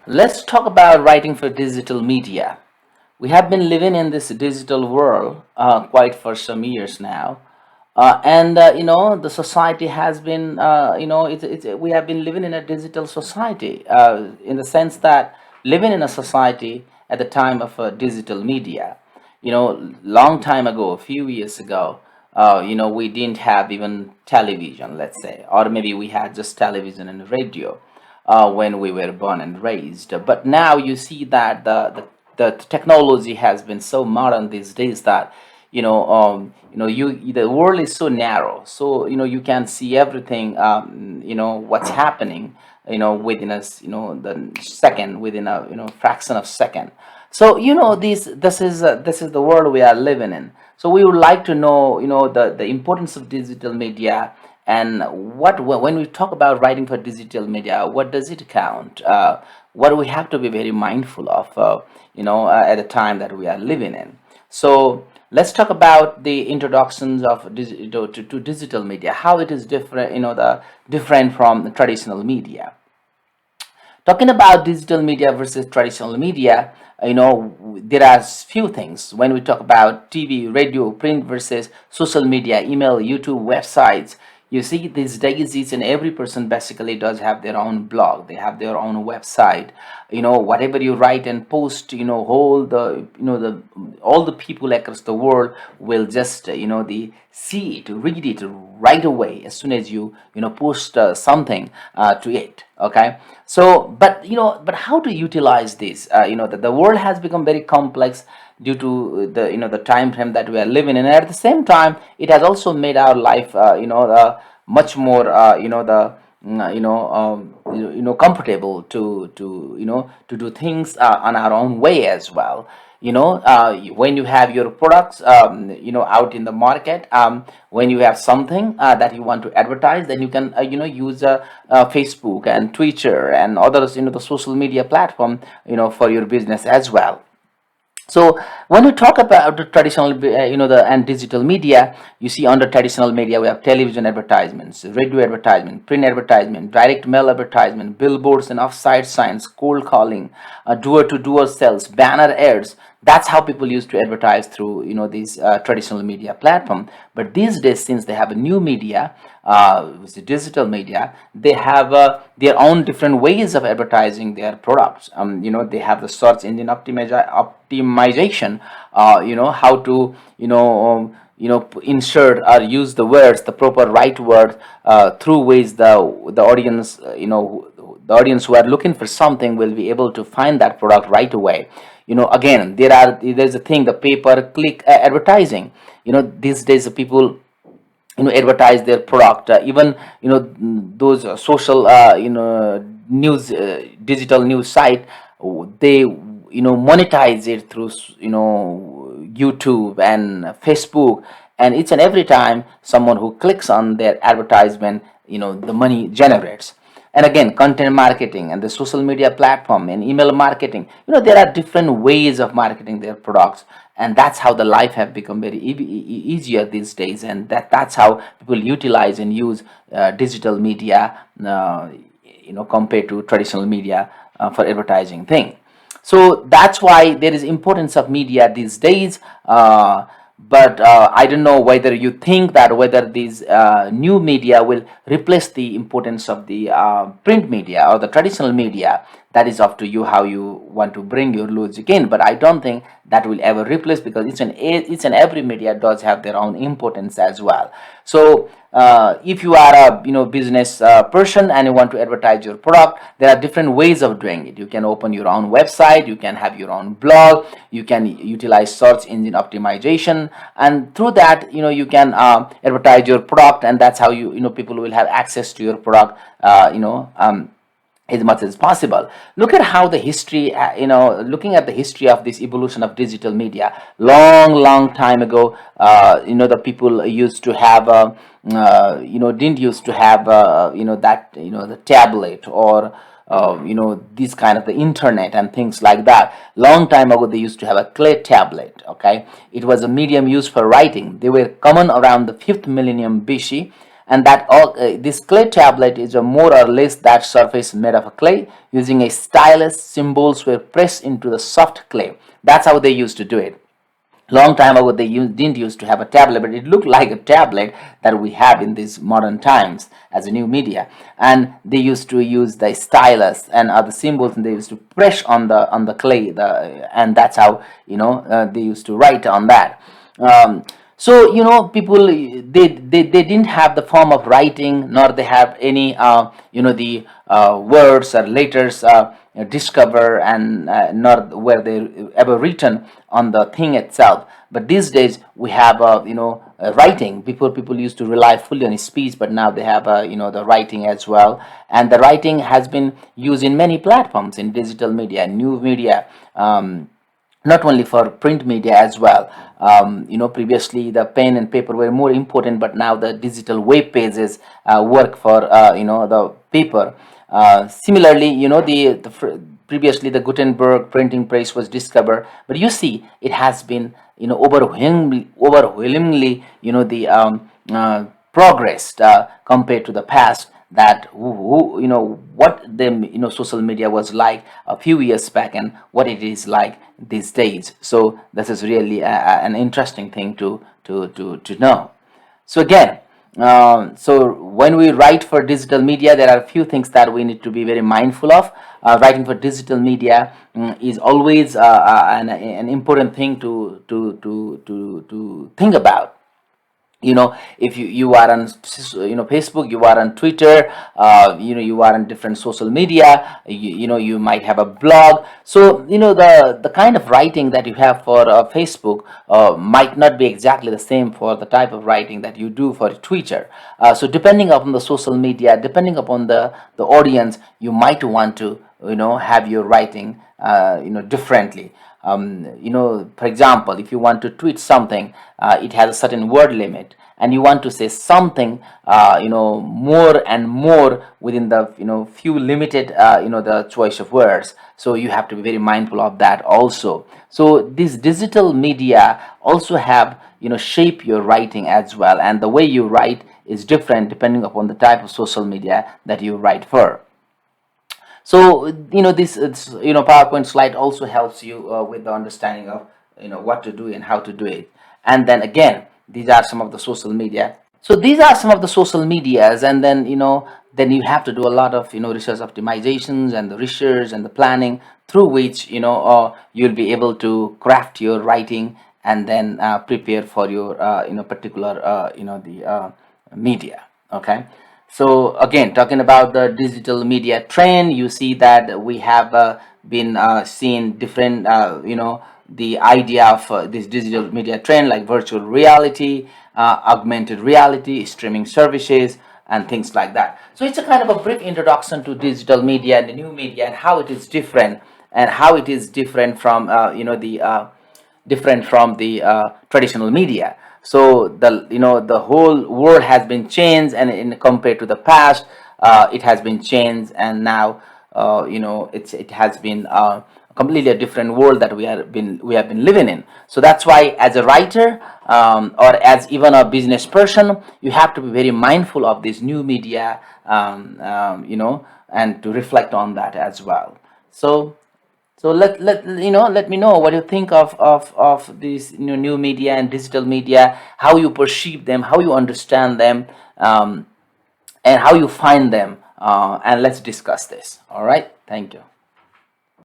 Let's talk about writing for digital media. We have been living in this digital world quite for some years now. The society has been, we have been living in a digital society in the sense that living in a society at the time of digital media. Long time ago, a few years ago, we didn't have even television, let's say, or maybe we had just television and radio when we were born and raised. But now you see that the technology has been so modern these days that the world is so narrow, so you can see everything, what's happening, within the second, within a fraction of second. So this is the world we are living in. So we would like to know the importance of digital media, and when we talk about writing for digital media, what does it count, what do we have to be very mindful of, at the time that we are living in. So let's talk about the introductions of to digital media, how it is different, the different from the traditional media. Talking about digital media versus traditional media, there are few things when we talk about TV, radio, print versus social media, email, YouTube, websites. You see, these days each and every person basically does have their own blog, they have their own website. Whatever you write and post, all the people across the world will just the see it, read it right away as soon as you post something to it. Okay. So but how to utilize this, the world has become very complex due to the time frame that we are living in, and at the same time it has also made our life much more comfortable to do things on our own way as well. When you have your products out in the market, when you have something that you want to advertise, then you can use Facebook and Twitter and others, the social media platform, for your business as well. So when we talk about the traditional, the and digital media, you see under traditional media we have television advertisements, radio advertisement, print advertisement, direct mail advertisement, billboards and offsite signs, cold calling, door-to-door sales, banner ads. That's how people used to advertise through these traditional media platform. But these days, since they have a new media, which is digital media, they have their own different ways of advertising their products. They have the search engine optimization, how to insert or use the words, the proper right word, through ways the audience, the audience who are looking for something will be able to find that product right away. Again, there's a thing, the pay per click advertising. These days the people advertise their product, even those social news, digital news site, they monetize it through YouTube and Facebook, and each and every time someone who clicks on their advertisement, the money generates. And again, content marketing and the social media platform and email marketing, there are different ways of marketing their products, and that's how the life have become very easier these days, and that's how people utilize and use digital media, compared to traditional media for advertising thing. So that's why there is importance of media these days. But I don't know whether you think that whether these new media will replace the importance of the print media or the traditional media. That is up to you how you want to bring your logic in. But I don't think that will ever replace, because each and every media does have their own importance as well. So if you are a business person and you want to advertise your product, there are different ways of doing it. You can open your own website, you can have your own blog, you can utilize search engine optimization, and through that you can advertise your product, and that's how people will have access to your product as much as possible. Look at how the history, looking at the history of this evolution of digital media. Long time ago, the people used to have, didn't used to have, the tablet, or these kind of the internet and things like that. Long time ago they used to have a clay tablet. Okay, it was a medium used for writing. They were common around the 5th millennium BC. and that this clay tablet is a more or less that surface made of a clay. Using a stylus, symbols were pressed into the soft clay. That's how they used to do it. Long time ago they didn't used to have a tablet, but it looked like a tablet that we have in these modern times as a new media. And they used to use the stylus and other symbols, and they used to press on the clay, and that's how they used to write on that. So people, they didn't have the form of writing, nor they have any the words or letters discover, and nor were they ever written on the thing itself. But these days we have writing. Before, people used to rely fully on speech, but now they have the writing as well. And the writing has been used in many platforms, in digital media, new media, not only for print media as well. Previously the pen and paper were more important, but now the digital web pages work for the paper. Similarly, previously the Gutenberg printing press was discovered, but you see it has been overwhelmingly the progressed compared to the past. That what the social media was like a few years back and what it is like these days. So this is really an interesting thing to know. So again, so when we write for digital media, there are a few things that we need to be very mindful of. Writing for digital media is always an important thing to think about. If you are on Facebook, you are on Twitter, you are on different social media, you might have a blog. So the kind of writing that you have for Facebook might not be exactly the same for the type of writing that you do for Twitter. So depending upon the social media, depending upon the audience, you might want to have your writing differently. For example, if you want to tweet something, it has a certain word limit, and you want to say something, more and more within the few limited, the choice of words. So you have to be very mindful of that also. So this digital media also have shape your writing as well, and the way you write is different depending upon the type of social media that you write for. So this PowerPoint slide also helps you with the understanding of what to do and how to do it. And then again, these are some of the social media. So these are some of the social medias, and then then you have to do a lot of research optimizations and the research and the planning, through which you'll be able to craft your writing and then prepare for your particular the media. Okay. So again, talking about the digital media trend, you see that we have been seeing different, the idea of this digital media trend, like virtual reality, augmented reality, streaming services, and things like that. So it's a kind of a brief introduction to digital media and the new media, and how it is different, and how it is different from the traditional media. So the whole world has been changed, and in compared to the past, it has been changed, and now it has been completely a different world that we have been living in. So that's why, as a writer, or as even a business person, you have to be very mindful of this new media, and to reflect on that as well. So let me know what you think of these new media and digital media, how you perceive them, how you understand them, and how you find them. And let's discuss this. All right. Thank you.